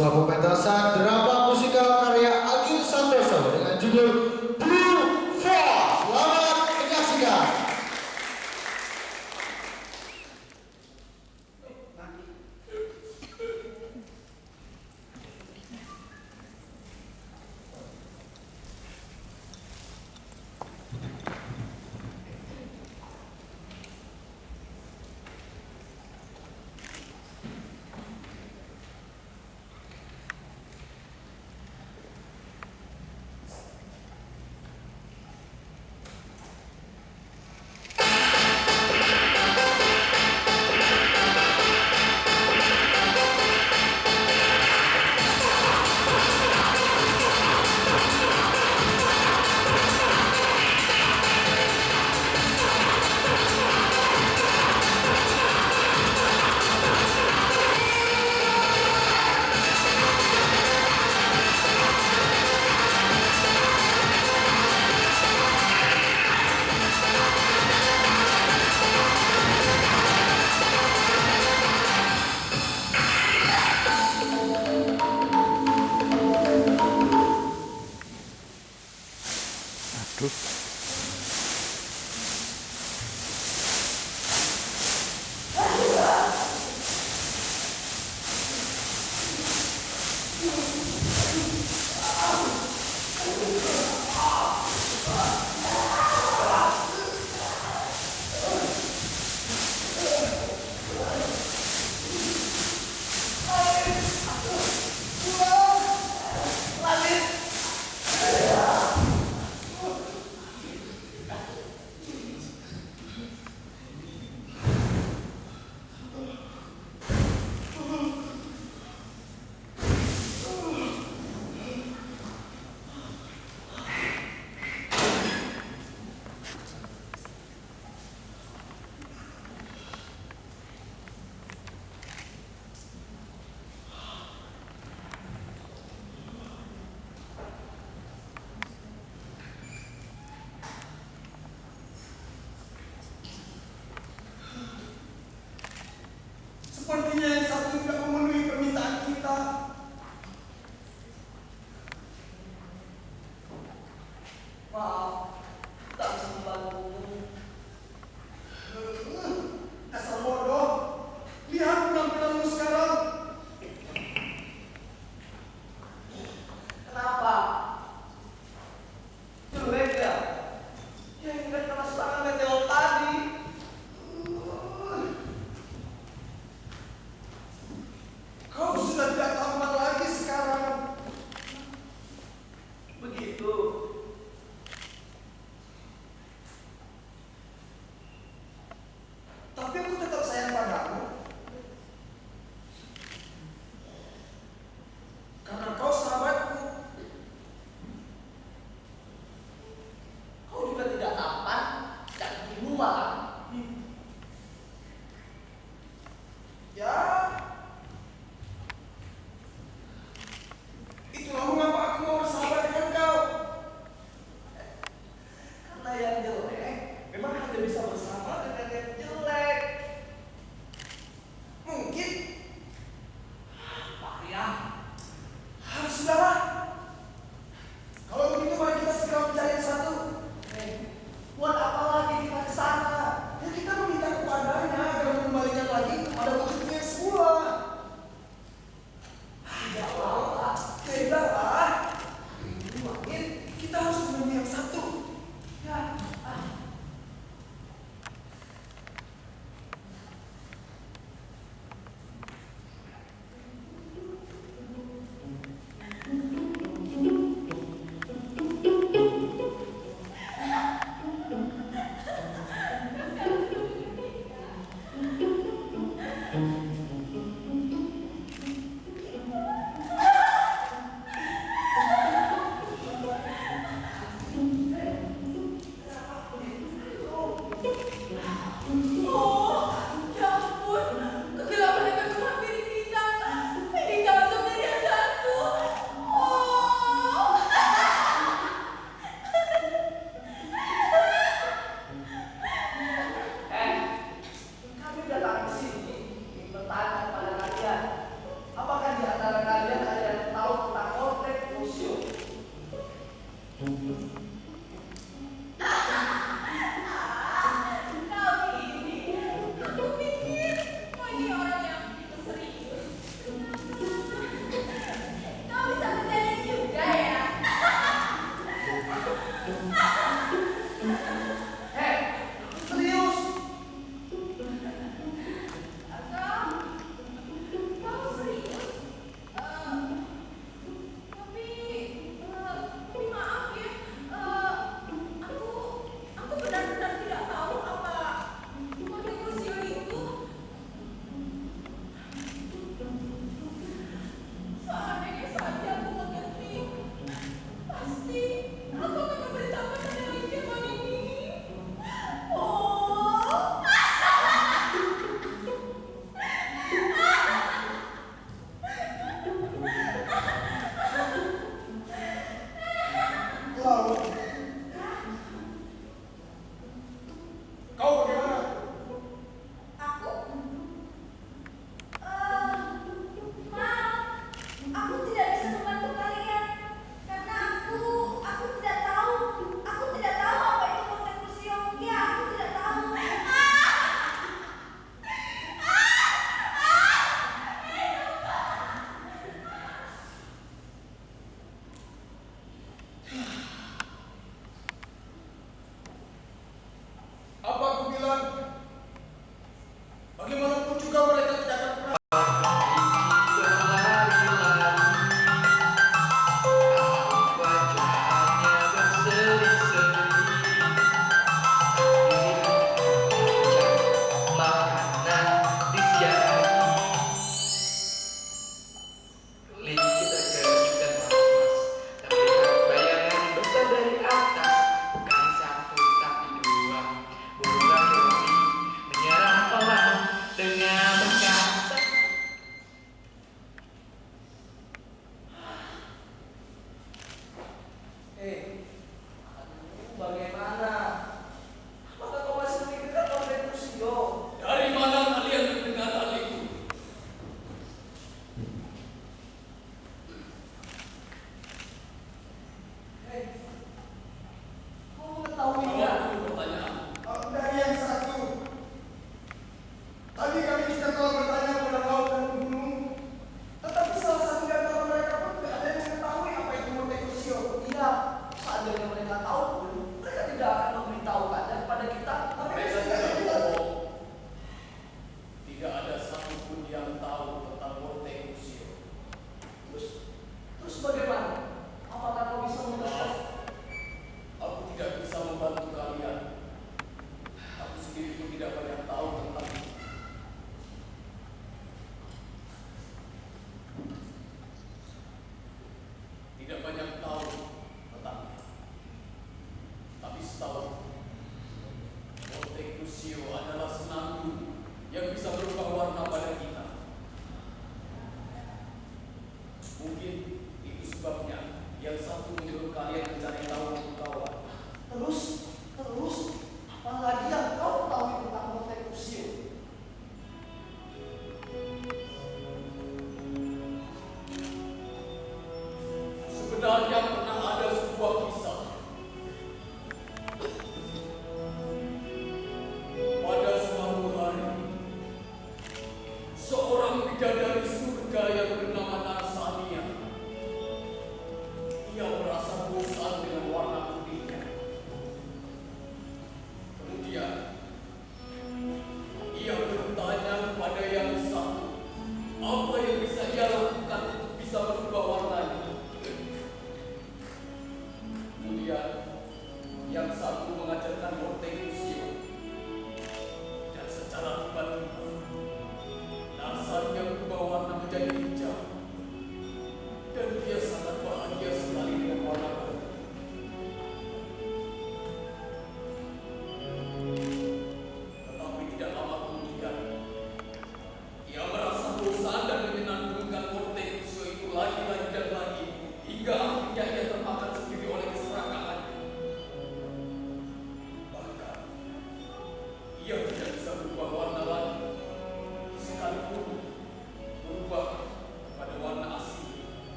sebuah pementasan drama musikal karya Agil Santoso dengan judul Blue Force. Selamat menyaksikan.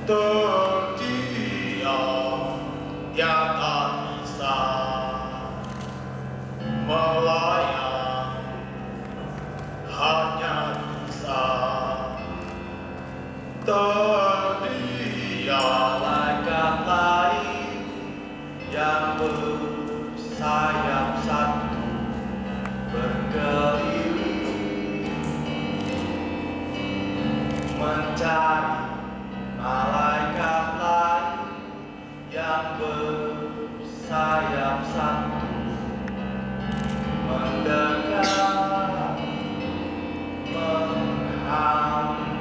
terdiam yang tak bisa melayang, hanya bisa terdiam. Malaikat lain yang bersayap satu berkeliling mencari malaikat lain yang bersayap satu mendekat menghampiri.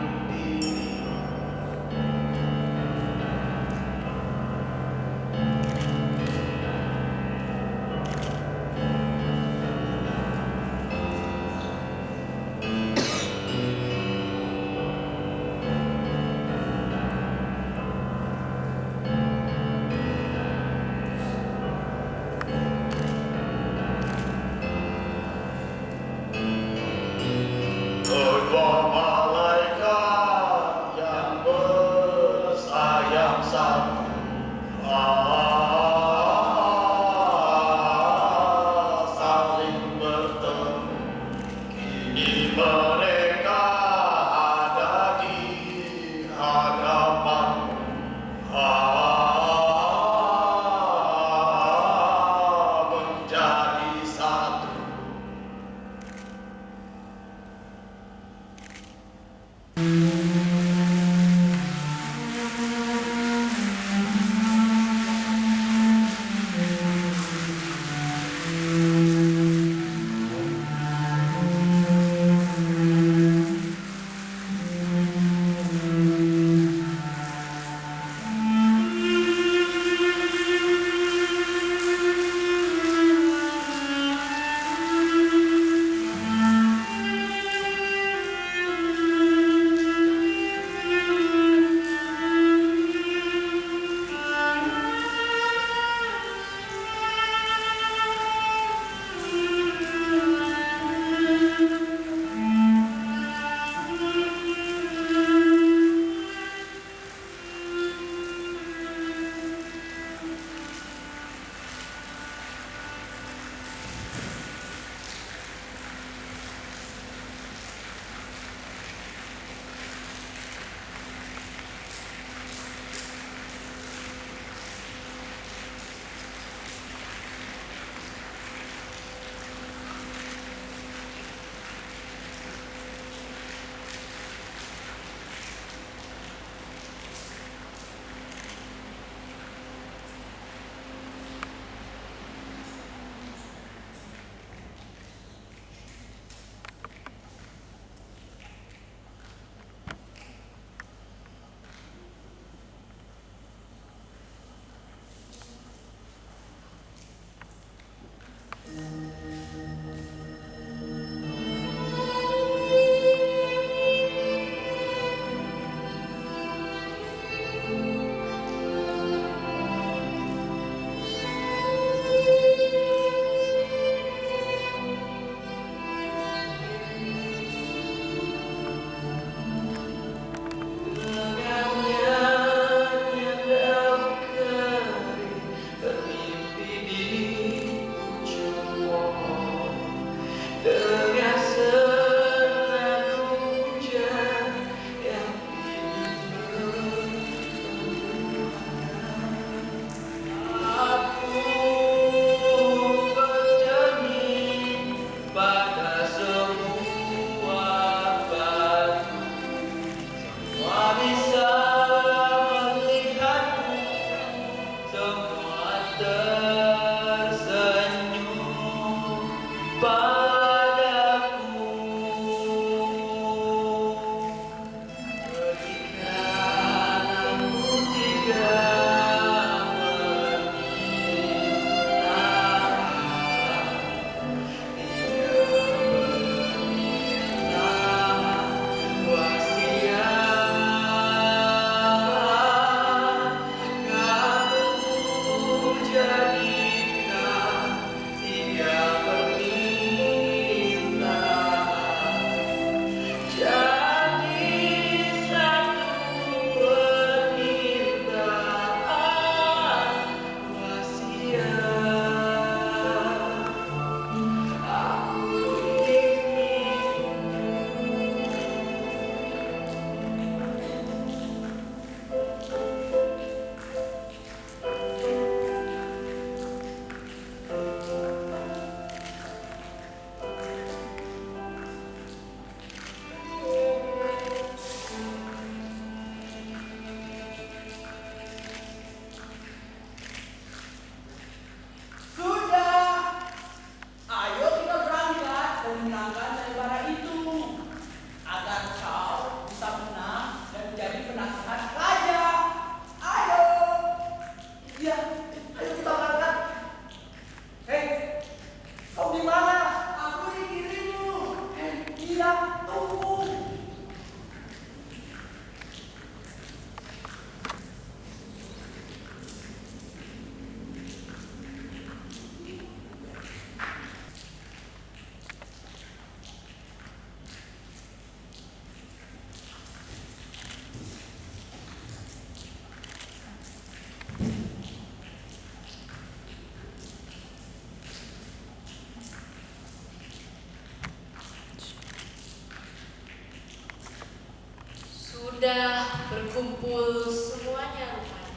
berkumpul semuanya rupanya.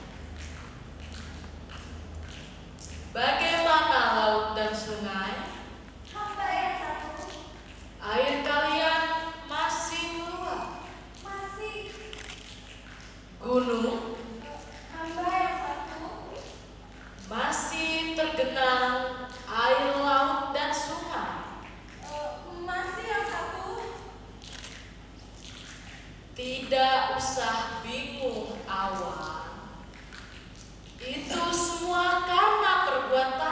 Bagaimana laut dan sungai? Hamba yang satu Air kalian masih meluap. masih. Gunung Hamba yang satu masih tergenang air laut dan sungai. masih yang satu. Tidak usah bingung awan. Itu semua karena perbuatan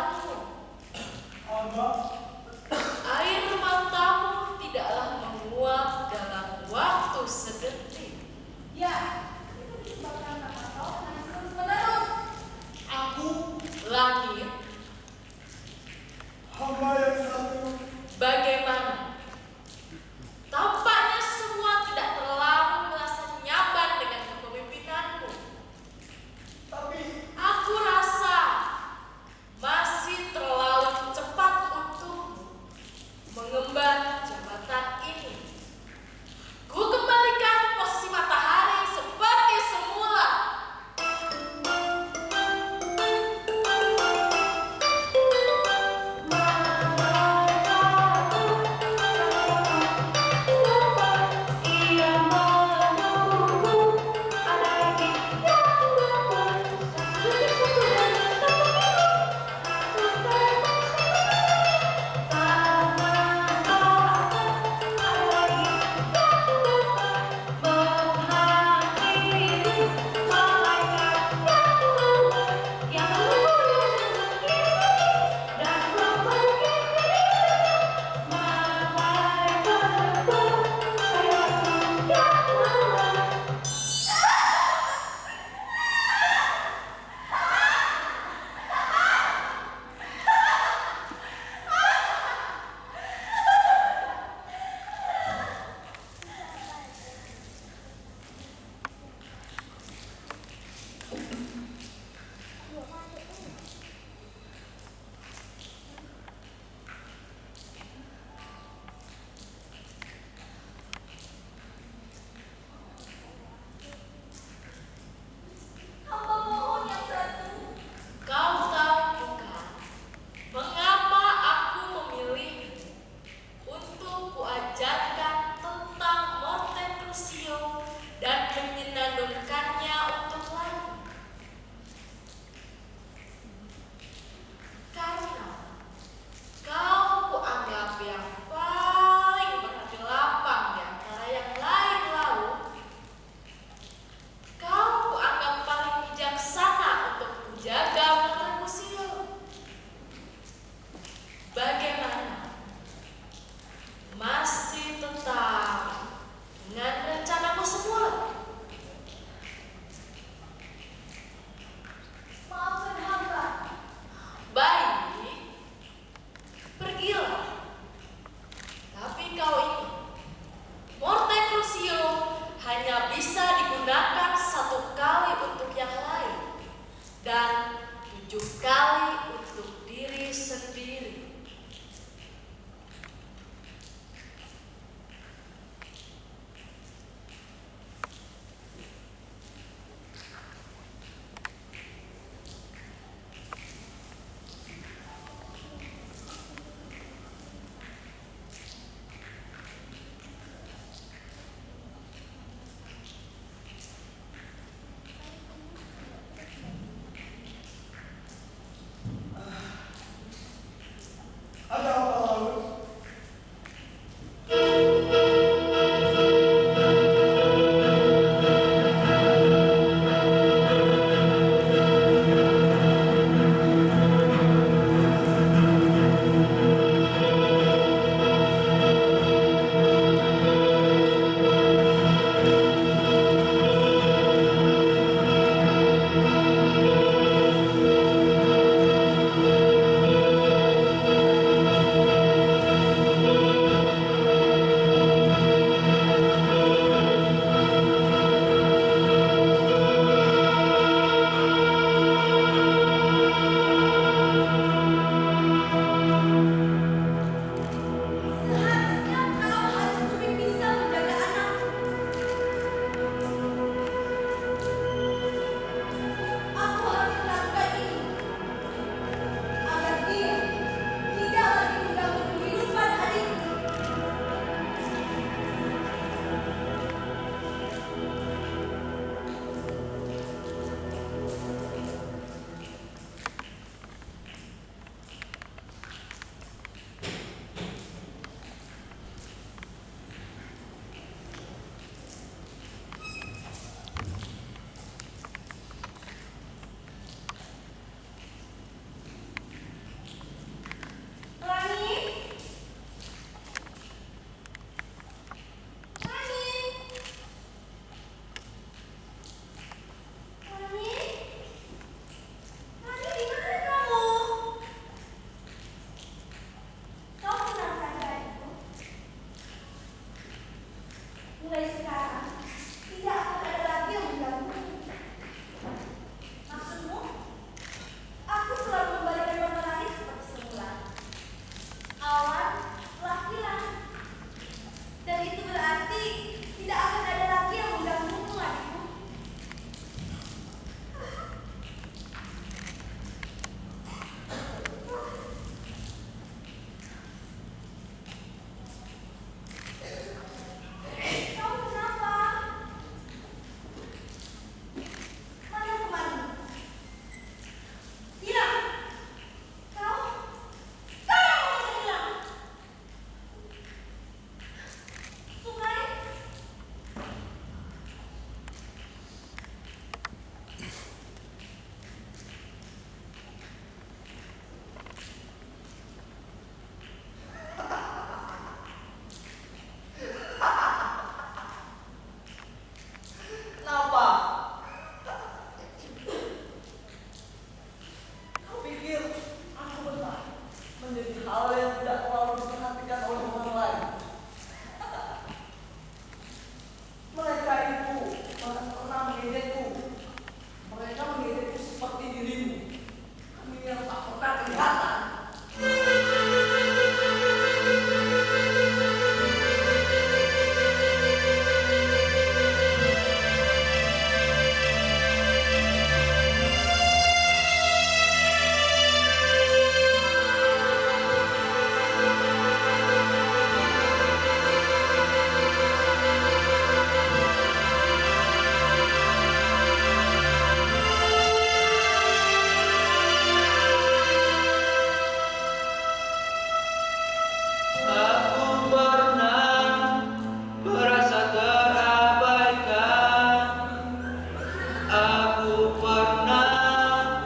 pernah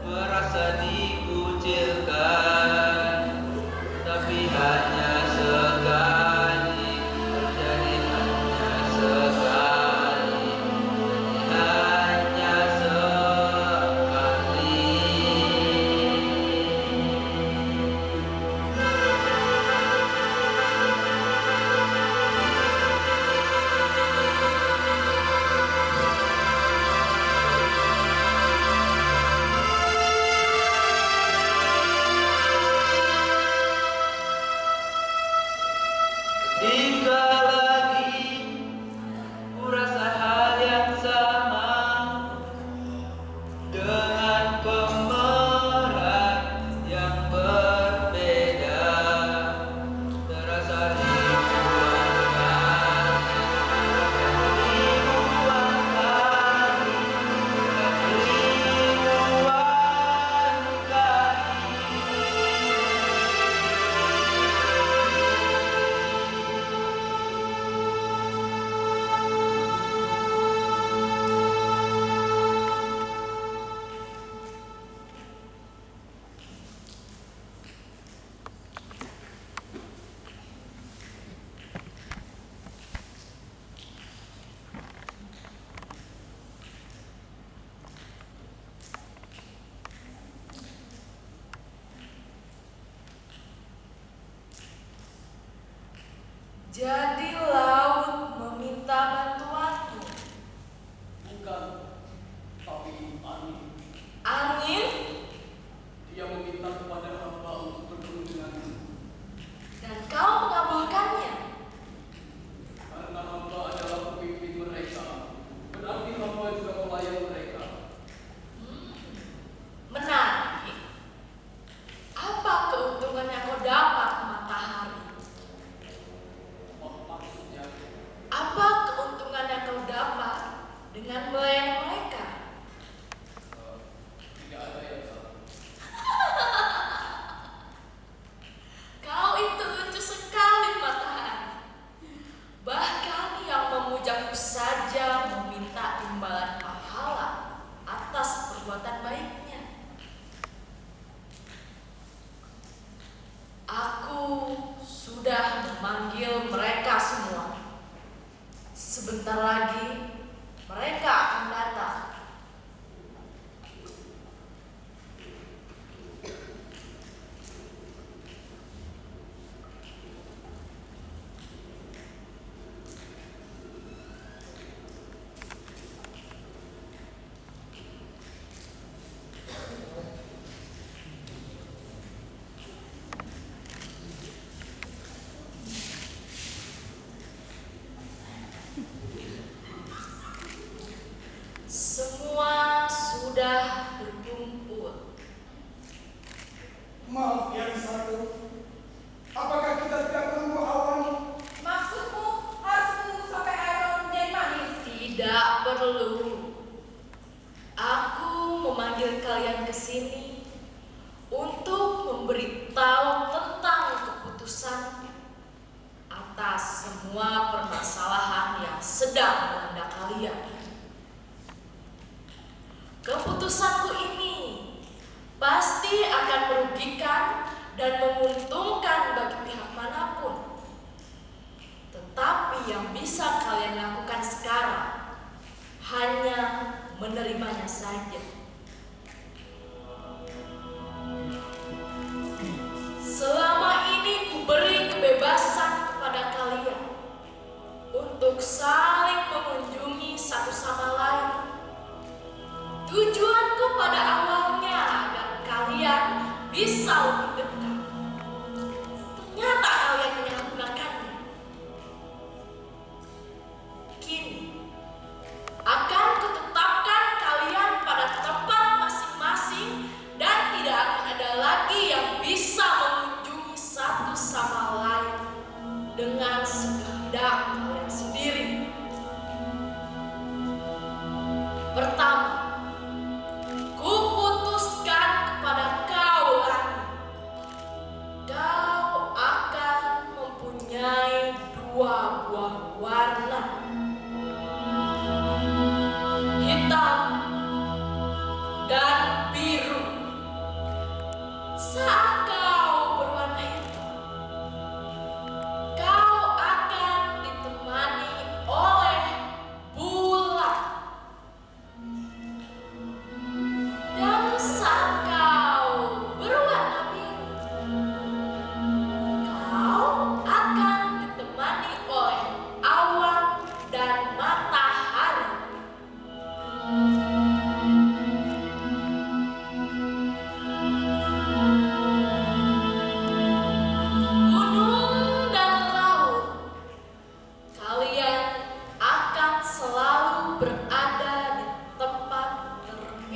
merasa dikucilkan, tapi hanya sekali terjadi, hanya sekali, hanya sekali. Ketika lagi ku rasa hal yang sama dengan pemeran yang berbeda, terasa ribuan kali, ribuan kali, ribuan kali. Jadi laut meminta bantuanmu. Bukan, tapi angin. Angin Dia meminta kepada hamba untuk bertemu dengannya. dan kau mengabulkannya. Karena hamba adalah pemimpin mereka, berarti hamba juga pelayan mereka. Menarik. Apa keuntungan yang kau dapat, matahari? Maksudnya, Apa keuntungan yang kau dapat dengan melayani mereka? tidak ada yang salah. Kau itu lucu sekali, matahari. Bahkan yang memujamu saja meminta imbalan pahala atas perbuatan baiknya. Aku sudah memanggil mereka semua. Sebentar lagi mereka akan datang. Semua sudah berkumpul. Maaf yang satu, apakah kita tidak perlu awan? Maksudmu harus menunggu sampai air menjadi manis? Tidak perlu. Aku memanggil kalian ke sini untuk memberitahu tentang keputusan atas semua permasalahan yang sedang melanda kalian. Keputusanku ini pasti akan merugikan dan menguntungkan bagi pihak manapun. Tetapi yang bisa kalian lakukan sekarang hanya menerimanya saja. Selama ini kuberi kebebasan kepada kalian untuk saling mengunjungi satu sama lain. Tujuanku pada awalnya agar kalian bisa lebih dekat. Ternyata kalian menyalahgunakannya. Kini akan kutetapkan kalian pada tempat masing-masing dan tidak akan ada lagi yang bisa mengunjungi satu sama lain dengan sekehendak kalian sendiri. Pertama, kuputuskan kepada kau, langit,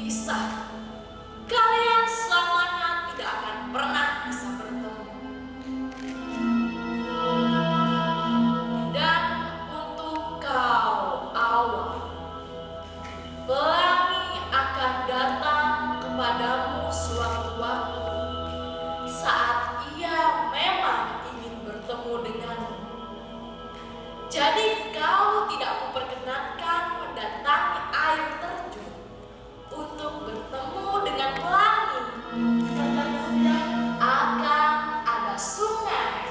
berpisah. Kalian selamanya tidak akan pernah bisa bertemu. Dan untuk kau, Awan, pelangi akan datang kepadamu sewaktu-waktu saat ia memang ingin bertemu denganmu. Jadi kau tidak kuperkenankan mendatangi air terjun untuk bertemu dengan pelangi. Akan ada sungai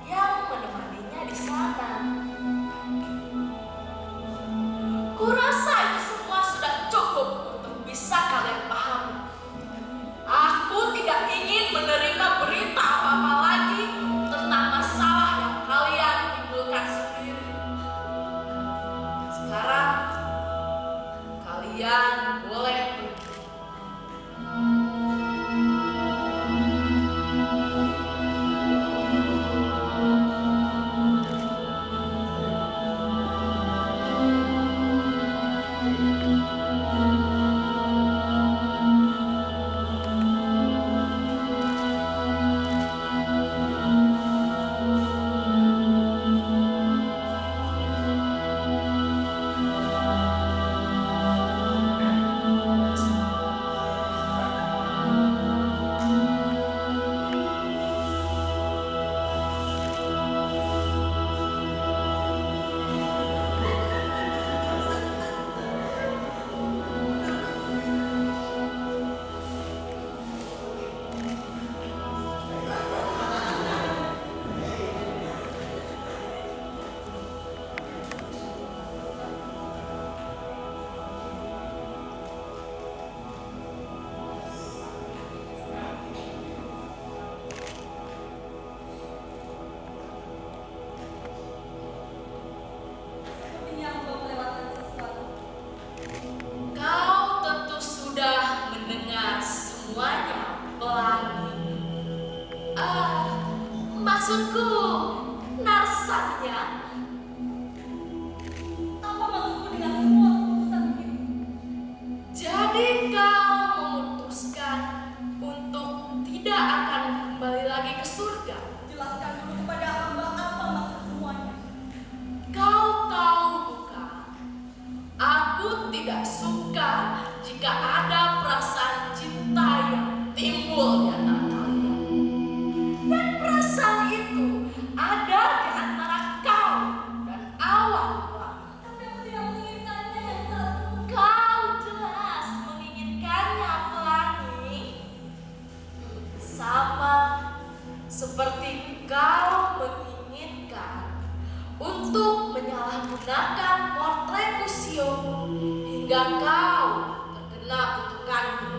yang menemaninya di sana. Kurasa itu semua sudah cukup untuk bisa kalian pahami. Aku tidak ingin menerima berita apa-apa lagi tentang masalah yang kalian timbulkan sendiri. Sekarang kalian boleh pergi. Sepertinya aku melewatkan sesuatu. Kau tentu sudah mendengar semuanya, pelangi. Maksudku, Narsanya. Apa maksudmu dengan semua keputusan itu? Jadi kau memutuskan untuk tidak akan kembali lagi ke surga. Jelaskan dulu kepada hamba apa maksud semuanya. Kau tahu bukan? Aku tidak suka jika ada perasaan cinta yang timbul di antara kalian. Dan perasaan itu ada di antara kau dan Awan. Tapi aku tidak menginginkannya yang satu. Kau jelas menginginkannya, pelangi. Sama seperti kau menginginkan untuk menyalahgunakan Morte Cusio hingga kau terkena kutukannya.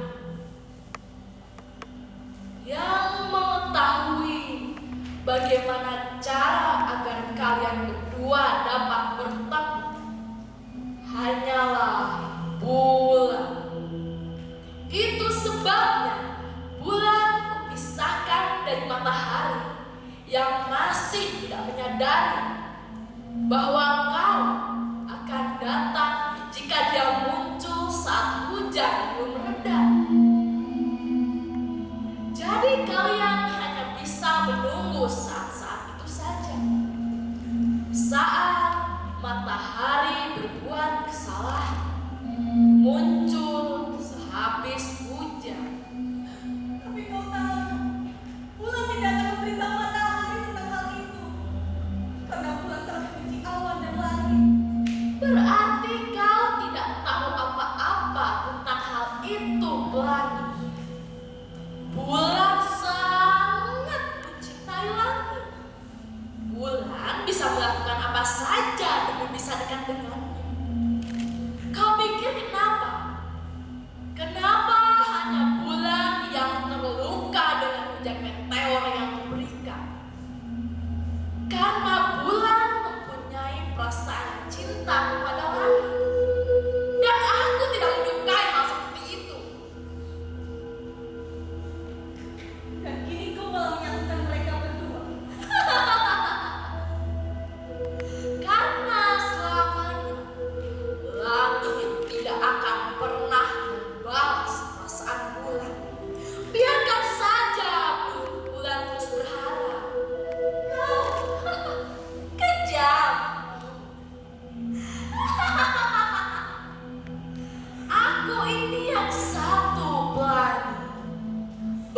Yang mengetahui bagaimana cara agar kalian berdua dapat bertemu hanyalah bulan. Itu sebabnya bulan kupisahkan dari matahari yang masih tidak menyadari bahwa kau akan datang jika dia muncul saat hujan belum reda. Jadi kalian hanya bisa menunggu saat-saat itu saja. Saat matahari berbuat kesalahan, muncul sehabis hujan. Tapi kau tahu, bulan tidak akan memberitahu matahari tentang hal itu. Karena bulan sangat benci awan dan langit. Berarti kau tidak tahu apa-apa tentang hal itu, pelangi. Bulan sangat mencintai langit. Bulan bisa melakukan apa saja demi bisa dekat dengannya. Kau pikir kenapa? Kenapa hanya bulan yang terluka dengan hujan meteor yang kuberikan? Karena bulan mempunyai perasaan cinta kepada langit. Dan aku tidak menyukai hal seperti itu.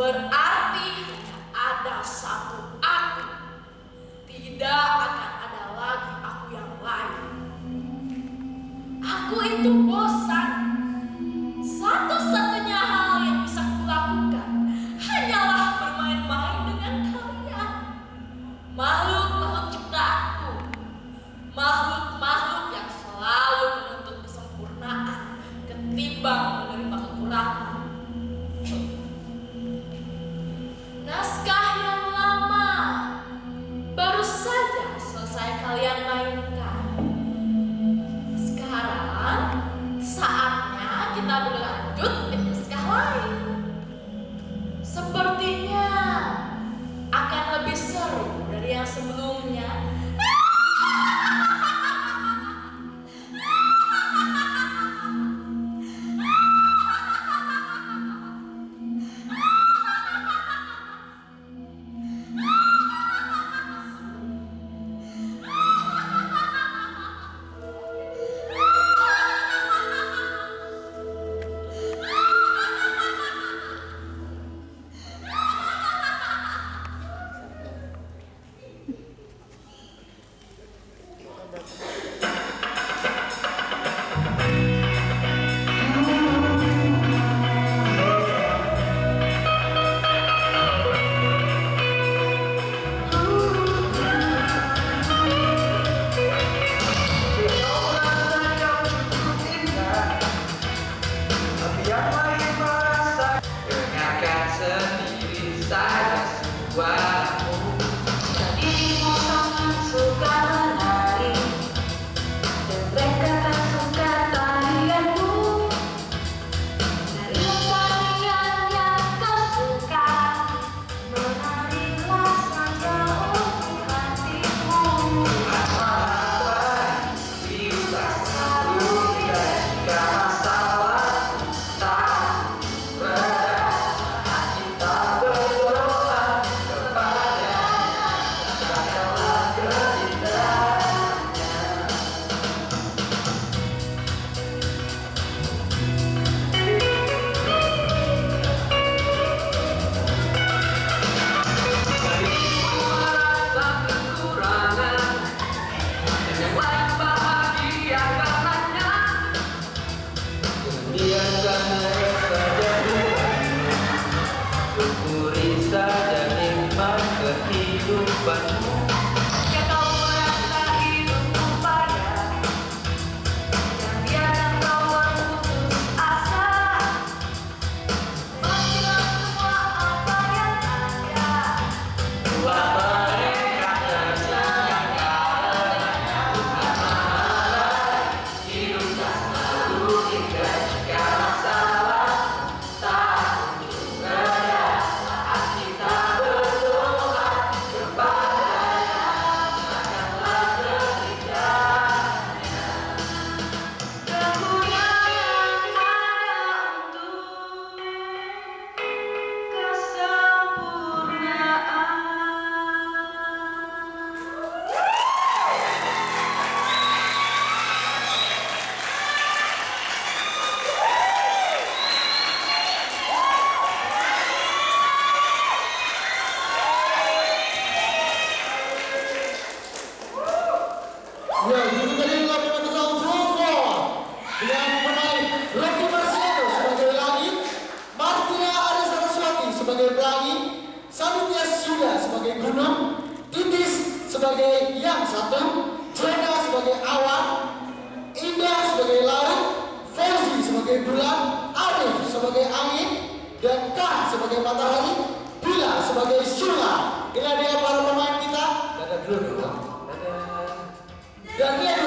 berarti hanya ada satu aku. Tidak akan ada lagi aku yang lain. Aku itu bosan. Satu-satunya hal yang bisa kulakukan hanyalah bermain-main dengan kalian. Makhluk-makhluk ciptaanku. Makhluk-makhluk yang selalu menuntut kesempurnaan ketimbang menerima kekurangan. Naskah yang lama baru saja selesai kalian mainkan. Sekarang saatnya kita berlanjut ke naskah lain. Sepertinya akan lebih seru dari yang sebelumnya. Dengarkan sendiri saja suaramu. Dirimu sangat suka menari, dan mereka tak suka tarianmu. Dari tarian yang kau suka, menarilah saja untuk hatimu. Bisa selalu tidak jika masalah tak berat. Kita berdoa kepada segala keindahannya. Dirimu merasa kekurangan, yang lain bahagia karenanya. Biarkan mereka jatuh, syukuri saja nikmat kehidupanmu. Jika kau merasa hidupmu payah, dan biarkan kau berputus asa. Maafkan semua apa yang ada. Buat mereka tersengang karenanya. Bukan masalah, hidup tak selalu indah jika masalah tak kunjung reda. Saat kita berdoa kepadanya, akanlah keridanya. Kemuliaan hanya untuk kesempurnaan. Ya, itu tadi adalah pementasan Flora dengan pemain Rocky Marciano sebagai Langit, Martina Arisaraswati sebagai Pelangi, Sanitya Yuda sebagai Gunung, Titis sebagai Yang Satu, Jena sebagai Awan, Indah sebagai Laut, Fauzi sebagai Bulan, Arif sebagai Angin, dan Kah sebagai Matahari, Bila sebagai Surya. Inilah dia para pemain kita. Dadah dulu dong. Dan lihat